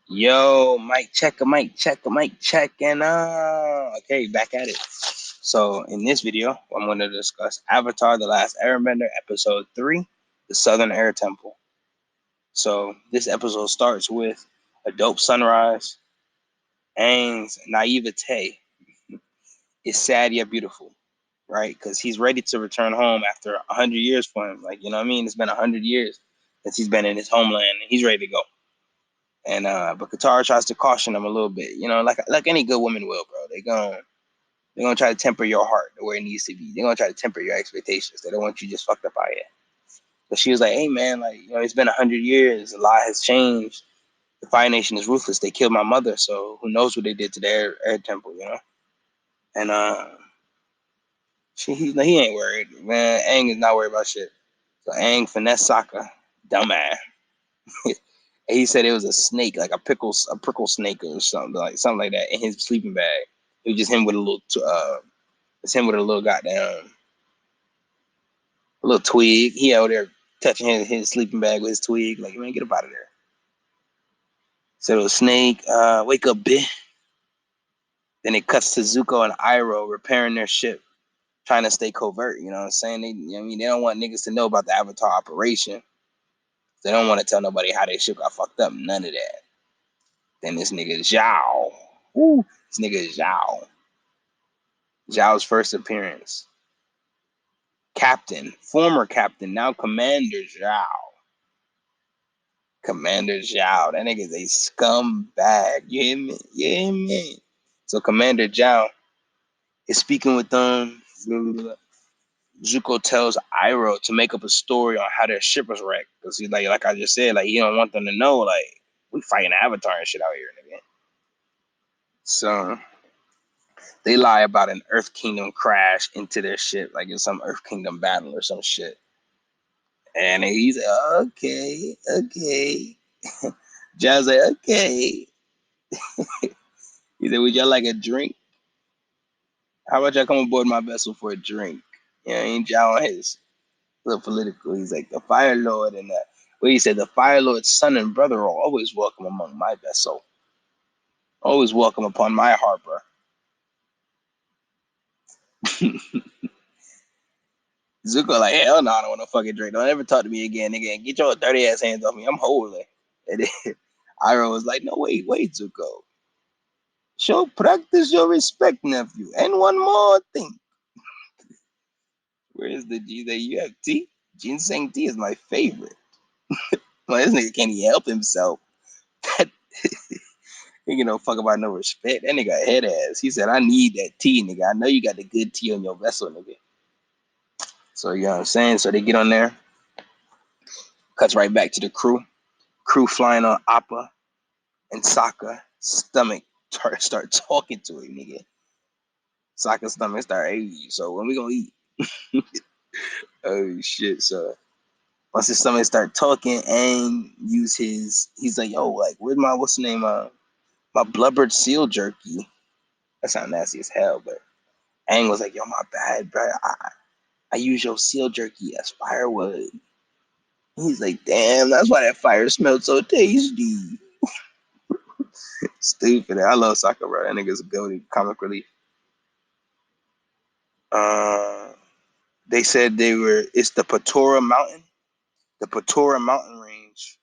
Yo, mic check, mic check, and okay, back at it. So in this video, I'm going to discuss Avatar: The Last Airbender, Episode 3, The Southern Air Temple. So this episode starts with a dope sunrise. Aang's naivete is sad yet beautiful, right? Because he's ready to return home after 100 years for him. Like, you know what I mean? It's been 100 years since he's been in his homeland, and he's ready to go. And but Katara tries to caution him a little bit, you know, like any good woman will, bro. They're gonna try to temper your heart to where it needs to be. They're gonna try to temper your expectations. They don't want you just fucked up out here. But she was like, hey man, like, you know, it's been 100 years, a lot has changed. The Fire Nation is ruthless. They killed my mother, so who knows what they did to their air temple, you know? And he ain't worried. Man, Aang is not worried about shit. So Aang finesse Sokka, dumbass. He said it was a snake, like a prickle snake or something like that, in his sleeping bag. It was just him with a little, it's him with a little goddamn, a little twig. He out there touching his sleeping bag with his twig. Like, man, get up out of there. So it was snake. Wake up, bitch. Then it cuts to Zuko and Iroh repairing their ship, trying to stay covert. You know what I'm saying? They don't want niggas to know about the Avatar operation. They don't want to tell nobody how their ship got fucked up. None of that. Then this nigga Zhao. Woo, this nigga Zhao. Zhao's first appearance. Captain, former captain, now Commander Zhao. Commander Zhao. That nigga's a scumbag. You hear me? You hear me? So Commander Zhao is speaking with them. Zuko tells Iroh to make up a story on how their ship was wrecked. Because he's like I just said, like, he don't want them to know, like, we fighting Avatar and shit out here, nigga. So they lie about an Earth Kingdom crash into their ship, like in some Earth Kingdom battle or some shit. And he's like, okay. Jazz like, okay. He said, would y'all like a drink? How about y'all come aboard my vessel for a drink? You know, ain't y'all on his little political. He's like, the Fire Lord and well, he said, the Fire Lord's son and brother are always welcome among my vessel. Always welcome upon my harbor. Zuko like, hell no, I don't want to fucking drink. Don't ever talk to me again, nigga. Get your dirty ass hands off me. I'm holy. And then Iroh was like, no, wait, Zuko. Show practice your respect, nephew. And one more thing. Where is the G that you have tea? Ginseng tea is my favorite. Well, this nigga can't even help himself. Nigga no fuck about no respect. That nigga head ass. He said, I need that tea, nigga. I know you got the good tea on your vessel, nigga. So you know what I'm saying? So they get on there. Cuts right back to the crew. Crew flying on Appa and Sokka. Stomach start talking to it, nigga. Sokka's stomach start, hey, so when we gonna eat? Oh shit. So once his stomach start talking and he's like, yo, like, where's my, what's the name, my blubbered seal jerky? That sounds nasty as hell, but Aang was like, yo, my bad, bro. I use your seal jerky as firewood. He's like, damn, that's why that fire smelled so tasty. Stupid. I love Sokka, bro. That nigga's a goated comic relief. Uh, they said it's the Patora Mountain. The Patora Mountain range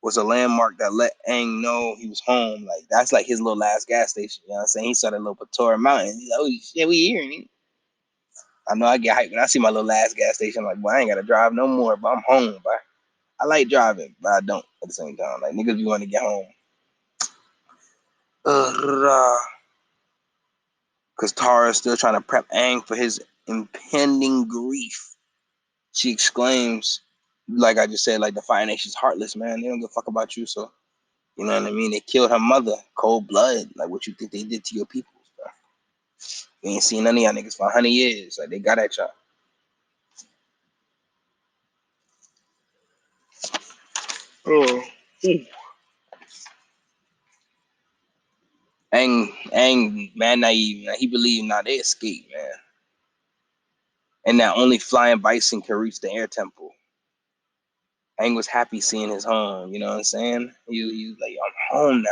was a landmark that let Aang know he was home. Like, that's like his little last gas station. You know what I'm saying? He saw that little Patora Mountain. He's like, oh shit, we here. I know I get hyped when I see my little last gas station. I'm like, boy, I ain't got to drive no more, but I'm home, bro. I like driving, but I don't at the same time. Like, niggas be wanting to get home. Because Tara's still trying to prep Aang for his impending grief. She exclaims, like I just said, like, the Fire Nation's heartless, man. They don't give a fuck about you, so, you know what I mean? They killed her mother, cold blood. Like, what you think they did to your people, bro? We ain't seen none of y'all niggas for 100 years. Like, they got at y'all. Oh. Aang, man, naive. Man. He believed now they escaped, man. And that only flying bison can reach the air temple. Aang was happy seeing his home. You know what I'm saying? He was like, I'm home now.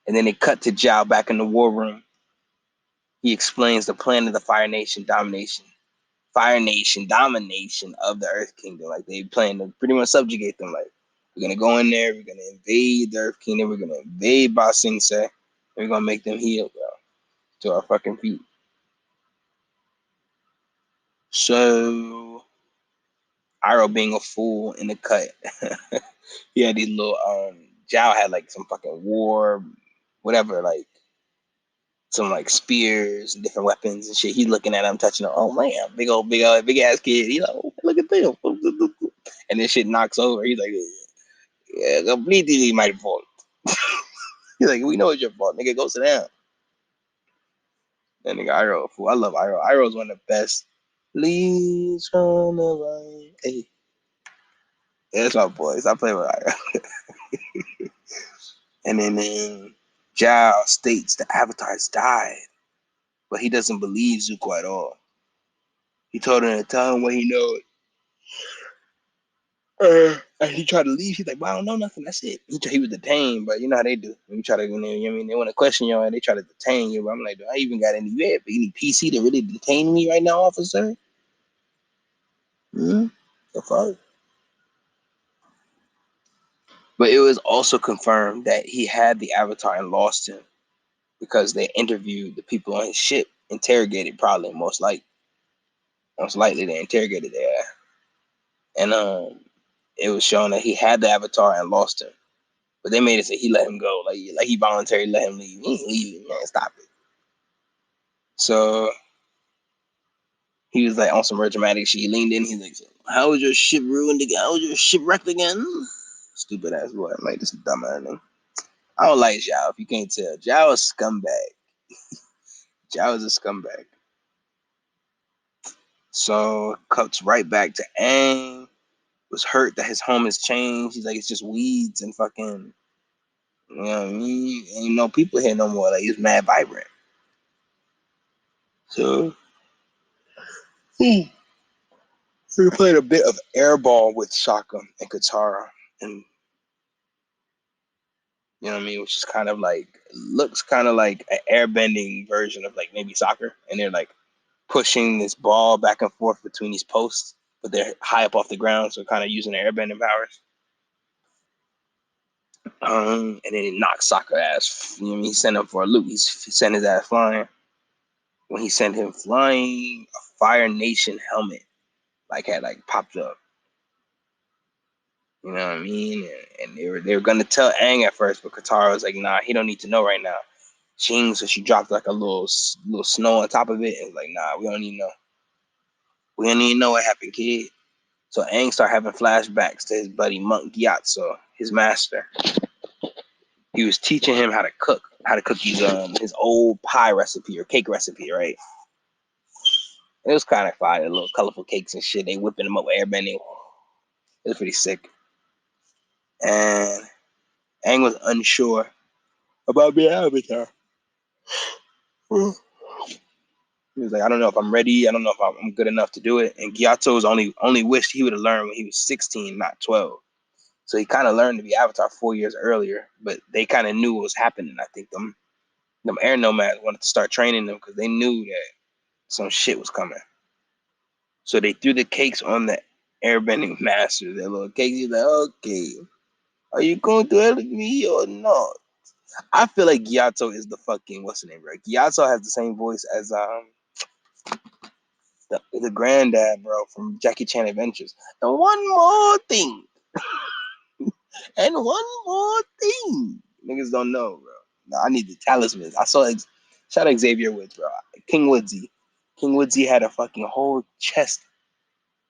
And then they cut to Zhao back in the war room. He explains the plan of the Fire Nation domination of the Earth Kingdom. Like they plan to pretty much subjugate them. Like we're gonna go in there, we're gonna invade the Earth Kingdom, we're gonna invade Ba Sing Se, and we're gonna make them heel, bro, to our fucking feet. So Iroh being a fool in the cut. He had these little Zhao had like some fucking war, whatever, like some like spears and different weapons and shit. He looking at him, touching him. Oh man, big ass kid. He like, oh, look at them. And this shit knocks over. He's like, yeah, completely my fault. He's like, we know it's your fault, nigga. Go sit down. That nigga Iroh, fool. I love Iroh. Iroh is one of the best. Leaves from the right. Hey, yeah, that's my boy. Stop playing with Iroh. And then Zhao states the Avatars died, but he doesn't believe Zuko at all. He told him to tell him what he knows. And he tried to leave. He's like, well, I don't know nothing. That's it. He was detained, but you know how they do. When you try to, you know what I mean? They want to question you and they try to detain you. But I'm like, do I even got any PC to really detain me right now, officer? Hmm? The fuck? But it was also confirmed that he had the Avatar and lost him because they interviewed the people on his ship, interrogated probably most likely they interrogated there, and it was shown that he had the Avatar and lost him. But they made it say he let him go, like he voluntarily let him leave. He ain't leaving, man. Stop it. So he was like on some real dramatic shit. He leaned in. He's like, "How was your ship ruined again? How was your ship wrecked again?" Stupid ass boy. I'm like, this is dumb ass nigga. I don't like Zhao. If you can't tell, Zhao is a scumbag. Zhao is a scumbag. So cuts right back to Aang. Was hurt that his home has changed. He's like, it's just weeds and fucking, you know what I mean? Ain't no people here no more. Like, it's mad vibrant. So he played a bit of airball with Sokka and Katara, and you know what I mean, which is kind of like looks kind of like an airbending version of like maybe soccer, and they're like pushing this ball back and forth between these posts, but they're high up off the ground, so kind of using their airbending powers. And then he knocked Sokka ass. You know what I mean? He sent him for a loop. He sent his ass flying. When he sent him flying, a Fire Nation helmet like had like popped up. You know what I mean? And they were gonna tell Aang at first, but Katara was like, nah, he don't need to know right now. Ching, so she dropped like a little snow on top of it, and was like, nah, we don't need to know. We don't need to know what happened, kid. So Aang started having flashbacks to his buddy Monk Gyatso, his master. He was teaching him how to cook his old pie recipe or cake recipe, right? It was kind of fire, little colorful cakes and shit. They whipping them up with airbending. It was pretty sick. And Aang was unsure about being Avatar. He was like, I don't know if I'm ready. I don't know if I'm good enough to do it. And Gyato's only wished he would have learned when he was 16, not 12. So he kind of learned to be Avatar 4 years earlier, but they kind of knew what was happening. I think them air nomads wanted to start training them because they knew that some shit was coming. So they threw the cakes on the airbending master. Their little cakes. He's like, okay, are you going to help me or not? I feel like Gyato is the fucking what's the name, bro? Gyato has the same voice as the granddad, bro, from Jackie Chan Adventures. And one more thing, and one more thing, niggas don't know, bro. No, I need the talismans. I saw shout out Xavier Woods, bro. King Woodsy. King Woodsy had a fucking whole chest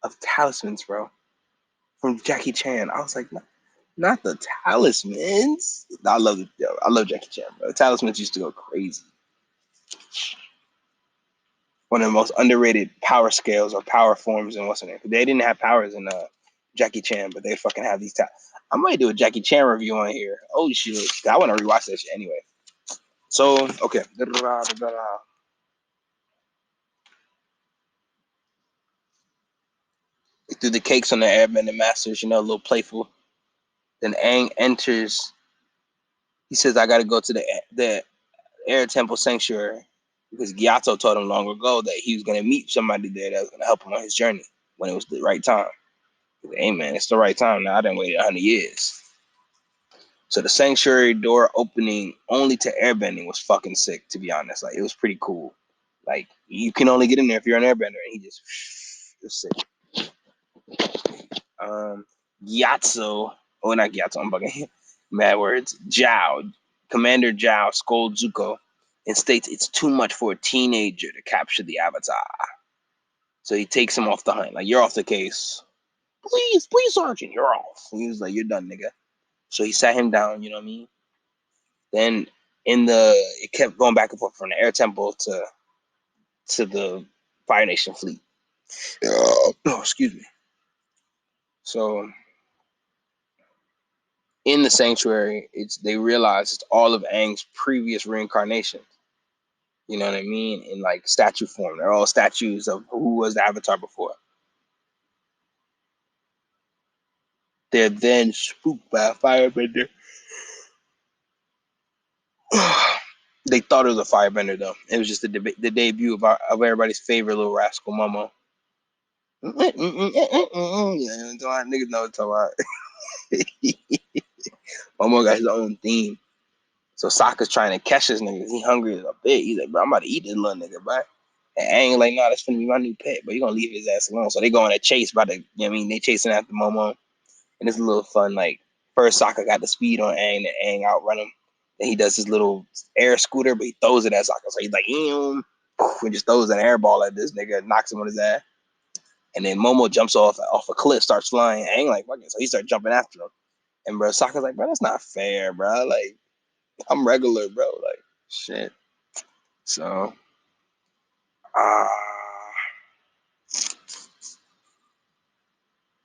of talismans, bro, from Jackie Chan. I was like, not the talismans. I love it. I love Jackie Chan, bro. The talismans used to go crazy. One of the most underrated power scales or power forms in what's in it. They didn't have powers in Jackie Chan, but they fucking have these. I might do a Jackie Chan review on here. Oh shit! I want to rewatch that shit anyway. So okay, threw the cakes on the Airbender Masters, a little playful. Then Aang enters. He says, "I got to go to the Air Temple Sanctuary," because Gyatso told him long ago that he was going to meet somebody there that was going to help him on his journey when it was the right time. He said, "Hey man, it's the right time now. I didn't wait 100 years." So the sanctuary door opening only to airbending was fucking sick, to be honest. Like, it was pretty cool. Like, you can only get in there if you're an airbender, and he just it was sick. Gyatso, not Gyatso, I'm bugging. Mad words. Zhao, Commander Zhao scolds Zuko and states it's too much for a teenager to capture the Avatar. So he takes him off the hunt. Like, you're off the case. Please, Sergeant, you're off. And he was like, you're done, nigga. So he sat him down, you know what I mean? Then it kept going back and forth from the Air Temple to the Fire Nation fleet. Oh, excuse me. So in the sanctuary, they realize it's all of Aang's previous reincarnations. You know what I mean? In like statue form. They're all statues of who was the Avatar before. They're then spooked by a firebender. They thought it was a firebender though. It was just the debut of everybody's favorite little rascal Momo. Yeah, niggas know what I'm talking about. Momo got his own theme. So Sokka's trying to catch this nigga. He hungry as a bitch. He's like, bro, I'm about to eat this little nigga, bro. And Aang like, nah, that's gonna be my new pet, but you gonna leave his ass alone. So they go on a chase by the, they chasing after Momo. And it's a little fun. Like, first Sokka got the speed on Aang, and Aang outrun him. Then he does his little air scooter, but he throws it at Sokka. So he's like, and just throws an air ball at this nigga, knocks him on his ass. And then Momo jumps off a cliff, starts flying. Aang like, fucking, so he starts jumping after him. And bro, Sokka's like, bro, that's not fair, bro. Like, I'm regular, bro. Like, shit. So, uh,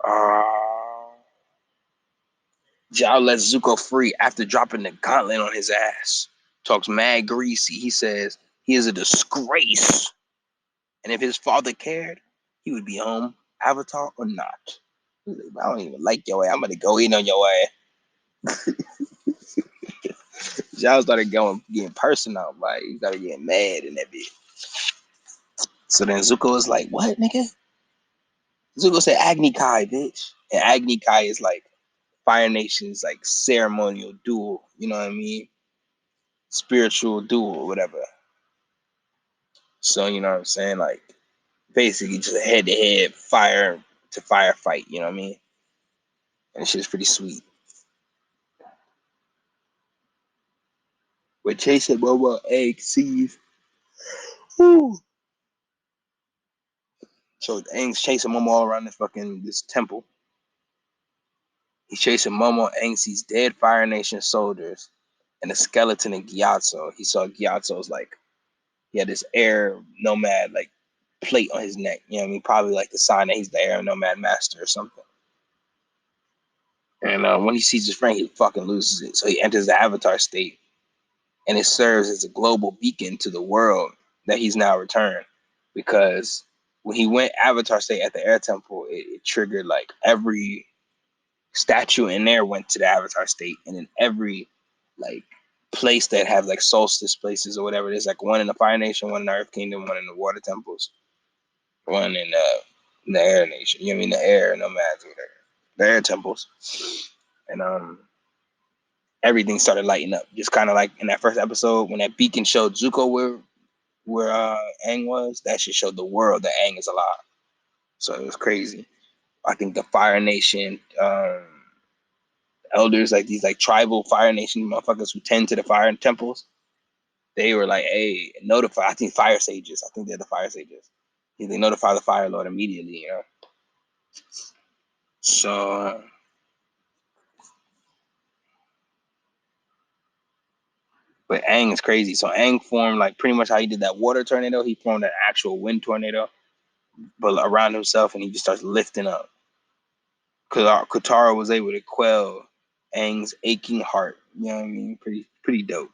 uh, Zhao lets Zuko free after dropping the gauntlet on his ass. Talks mad greasy. He says he is a disgrace. And if his father cared, he would be home, Avatar or not. Like, I don't even like your ass. I'm going to go in on your ass. Zhao started getting personal. Like, he started getting mad and that bitch. So then Zuko was like, what, nigga? Zuko said Agni Kai, bitch. And Agni Kai is like Fire Nation's like ceremonial duel. You know what I mean? Spiritual duel or whatever. So, you know what I'm saying? Like, basically just a head to head, fire to fire fight. You know what I mean? And shit's pretty sweet. We're chasing Boba Egg Seas. Woo. So Aang's chasing Momo all around this temple. He's chasing Momo. Aang sees dead Fire Nation soldiers and a skeleton in Gyatso. He saw Gyatso's like, he had this air nomad like plate on his neck. You know what I mean? Probably like the sign that he's the air nomad master or something. And when he sees his friend, he fucking loses it. So he enters the Avatar state, and it serves as a global beacon to the world that he's now returned. Because when he went Avatar state at the Air Temple, it triggered like every statue in there went to the Avatar state, and in every like place that have like solstice places or whatever, there's like one in the Fire Nation, one in the Earth Kingdom, one in the Water Temples, one in the Air Nation. You know what I mean? The Air Nomads, whatever. The Air Temples, and everything started lighting up. Just kind of like in that first episode when that beacon showed Zuko where Aang was. That shit showed the world that Aang is alive. So it was crazy. I think the Fire Nation elders, like these like tribal Fire Nation motherfuckers who tend to the fire temples, they were like, hey, notify. I think fire sages. I think they're the fire sages. They notify the Fire Lord immediately, you know. So, but Aang is crazy. So Aang formed like pretty much how he did that water tornado. He formed an actual wind tornado, but around himself, and he just starts lifting up. Katara was able to quell Aang's aching heart. You know what I mean? Pretty dope.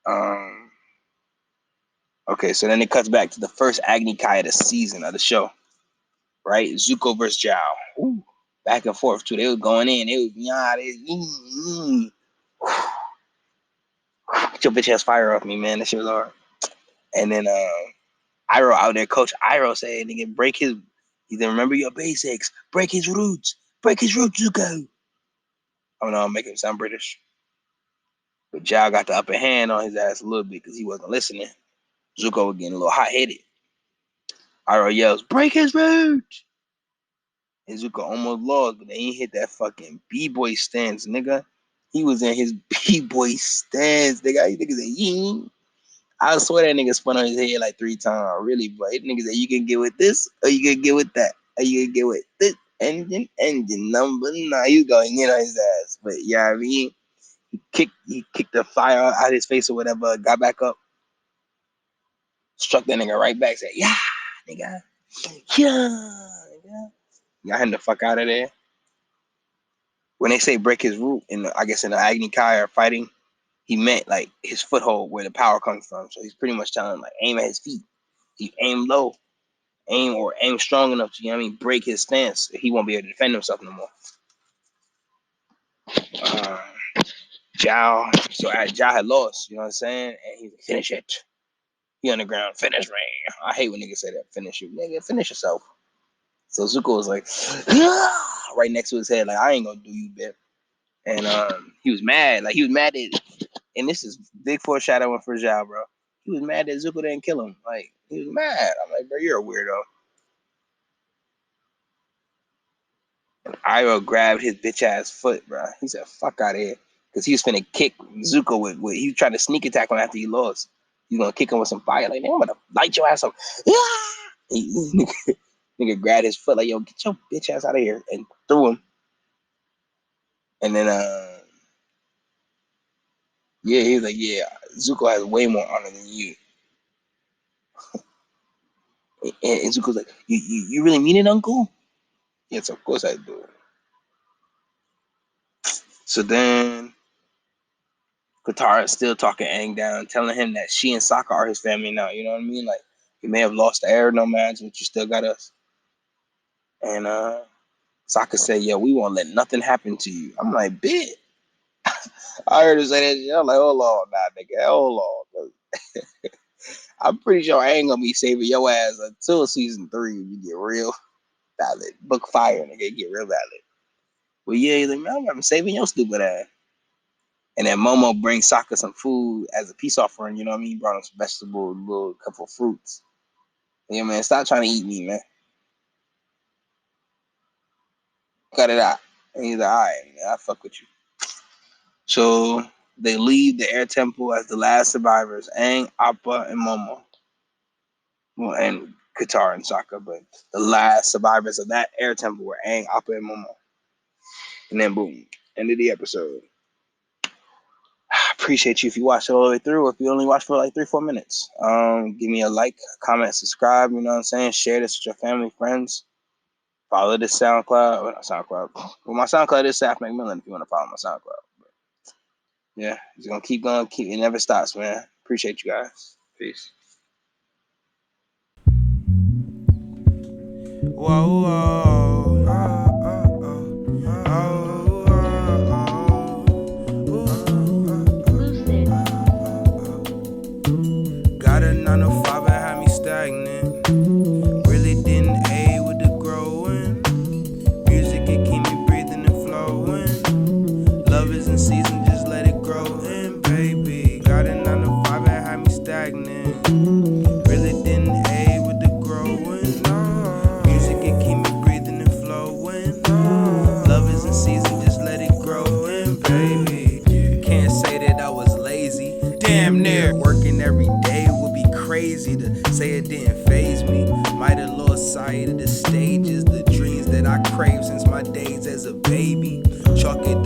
Um, okay, so then it cuts back to the first Agni Kai of the season of the show. right? Zuko versus Zhao. Ooh, back and forth too. They was going in. They was get your bitch ass fire off me, man. That shit was hard. And then Iroh out there, Coach Iroh said, "Nigga, break his. You didn't remember your basics. Break his roots. Break his roots, Zuko." I don't know, make him sound British. But Zhao got the upper hand on his ass a little bit because he wasn't listening. Zuko was getting a little hot headed. Iroh yells, "Break his roots!" And Zuko almost lost, but then he hit that fucking B-boy stance, nigga. He was in his B-boy stance, nigga. You niggas say, ying. I swear that nigga spun on his head like 3 times, really, but nigga said, you can get with this, or you can get with that, or you can get with this engine number 9. You going in on his ass. But yeah, I mean, he kicked the fire out of his face or whatever, got back up, struck that nigga right back, said, yeah, nigga. Yeah, nigga. Got him the fuck out of there. When they say break his root, I guess in the Agni Kai or fighting, he meant like his foothold where the power comes from. So he's pretty much telling him like aim at his feet. He aim low, aim strong enough to, you know what I mean, break his stance. He won't be able to defend himself no more. Zhao had lost, you know what I'm saying? And he's like, finish it. He on the ground, finish me. I hate when niggas say that, finish you. Nigga, finish yourself. So Zuko was like, right next to his head, like, I ain't gonna do you, bitch. And he was mad. Like, he was mad at, and this is big foreshadowing for Zhao, bro. He was mad that Zuko didn't kill him. Like, he was mad. I'm like, bro, you're a weirdo. And Iroh grabbed his bitch ass foot, bro. He said, fuck out of here. Because he was finna kick Zuko with he was trying to sneak attack him after he lost. He's gonna kick him with some fire. Like, man, I'm gonna light your ass up. Nigga grabbed his foot, like, yo, get your bitch ass out of here. And threw him. And then, yeah, he was like, yeah, Zuko has way more honor than you. And Zuko's like, you really mean it, Uncle? Yes, of course I do. So then Katara is still talking Aang down, telling him that she and Sokka are his family now. You know what I mean? Like, you may have lost the air no match, but you still got us. And Sokka said, yo, we won't let nothing happen to you. I'm like, bitch. I heard her say that shit. I'm like, hold on, nah, nigga, hold on. I'm pretty sure I ain't gonna be saving your ass until season 3 when you get real valid. Book fire, nigga, get real valid. Well, yeah, he's like, man, I'm saving your stupid ass. And then Momo brings Sokka some food as a peace offering, you know what I mean? He brought him some vegetables, a little couple of fruits. Yeah, man, stop trying to eat me, man. Cut it out. And he's like, all right, man, I fuck with you. So they leave the air temple as the last survivors, Aang, Appa, and Momo. Well, and Katara and Sokka, but the last survivors of that air temple were Aang, Appa, and Momo. And then boom, end of the episode. Appreciate you if you watched it all the way through. If you only watched for like 3-4 minutes, give me a like, comment, subscribe. You know what I'm saying? Share this with your family, friends. Follow this SoundCloud. Well, not SoundCloud. Well, my SoundCloud is Saf McMillan. If you want to follow my SoundCloud, but yeah, it's gonna keep going. It never stops, man. Appreciate you guys. Peace. Whoa, whoa. Got a 9 to 5 and had me stagnant. Really didn't aid with the growing. Music, it keep me breathing and flowing. Love isn't season, just let it grow in, baby. Got a 9 to 5 and had me stagnant. Really didn't aid with the growing. Music, it keep me breathing and flowing. Love isn't season, just let it grow in, baby. Can't say that I was lazy. Damn near working every day would be crazy to say it didn't faze me. Might have lost sight of the stages, the dreams that I craved since my days as a baby. Chalk it up.